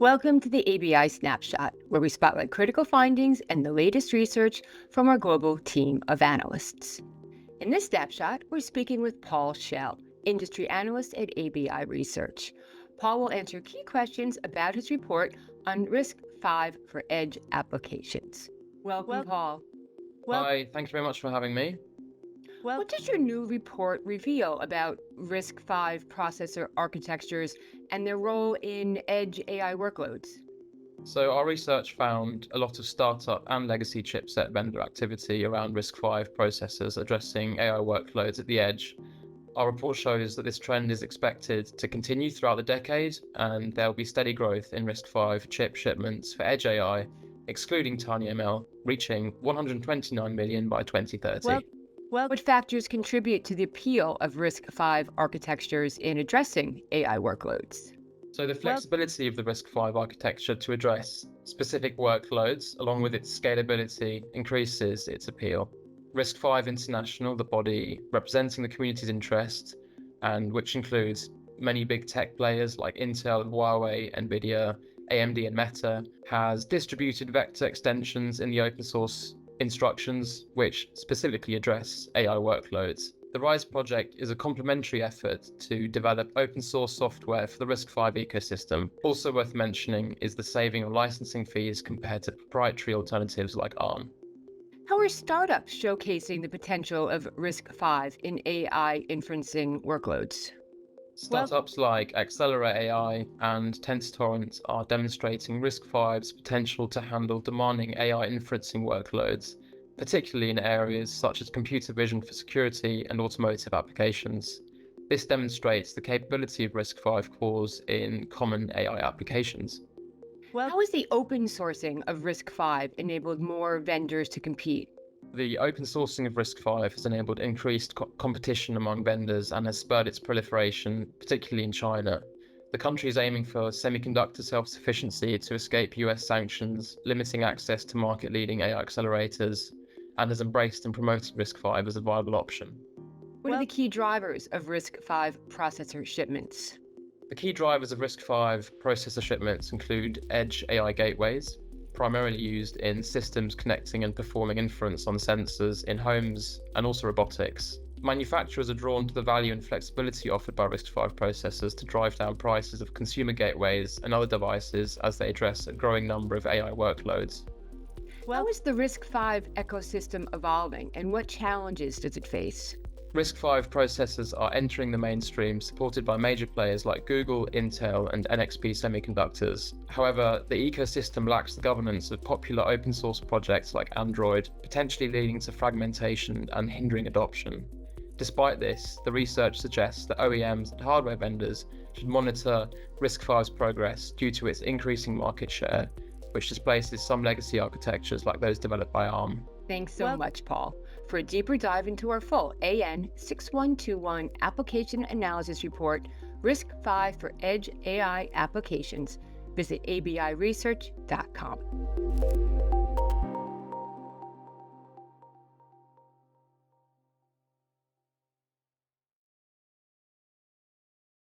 Welcome to the ABI Snapshot, where we spotlight critical findings and the latest research from our global team of analysts. In this snapshot, we're speaking with Paul Schell, industry analyst at ABI Research. Paul will answer key questions about his report on RISC-V for edge applications. Welcome, Paul. Hi, thank you very much for having me. What does your new report reveal about RISC-V processor architectures and their role in edge AI workloads? So our research found a lot of startup and legacy chipset vendor activity around RISC-V processors addressing AI workloads at the edge. Our report shows that this trend is expected to continue throughout the decade, and there will be steady growth in RISC-V chip shipments for edge AI, excluding TinyML, reaching 129 million by 2030. What factors contribute to the appeal of RISC-V architectures in addressing AI workloads? So the flexibility of the RISC-V architecture to address specific workloads, along with its scalability, increases its appeal. RISC-V International, the body representing the community's interest, and which includes many big tech players like Intel, Huawei, Nvidia, AMD, and Meta, has distributed vector extensions in the open source instructions which specifically address AI workloads. The RISE project is a complementary effort to develop open source software for the RISC-V ecosystem. Also worth mentioning is the saving on licensing fees compared to proprietary alternatives like ARM. How are startups showcasing the potential of RISC-V in AI inferencing workloads? Startups like Accelerate AI and TensorTorrent are demonstrating RISC-V's potential to handle demanding AI inferencing workloads, particularly in areas such as computer vision for security and automotive applications. This demonstrates the capability of RISC-V cores in common AI applications. How has the open sourcing of RISC-V enabled more vendors to compete? The open sourcing of RISC-V has enabled increased competition among vendors and has spurred its proliferation, particularly in China. The country is aiming for semiconductor self-sufficiency to escape US sanctions, limiting access to market-leading AI accelerators, and has embraced and promoted RISC-V as a viable option. What are the key drivers of RISC-V processor shipments? The key drivers of RISC-V processor shipments include edge AI gateways, primarily used in systems connecting and performing inference on sensors in homes and also robotics. Manufacturers are drawn to the value and flexibility offered by RISC-V processors to drive down prices of consumer gateways and other devices as they address a growing number of AI workloads. How is the RISC-V ecosystem evolving, and what challenges does it face? RISC-V processors are entering the mainstream, supported by major players like Google, Intel, and NXP Semiconductors. However, the ecosystem lacks the governance of popular open source projects like Android, potentially leading to fragmentation and hindering adoption. Despite this, the research suggests that OEMs and hardware vendors should monitor RISC-V's progress due to its increasing market share, which displaces some legacy architectures like those developed by ARM. Thanks so much, Paul. For a deeper dive into our full AN6121 application analysis report, RISC-V for edge AI applications, visit abiresearch.com.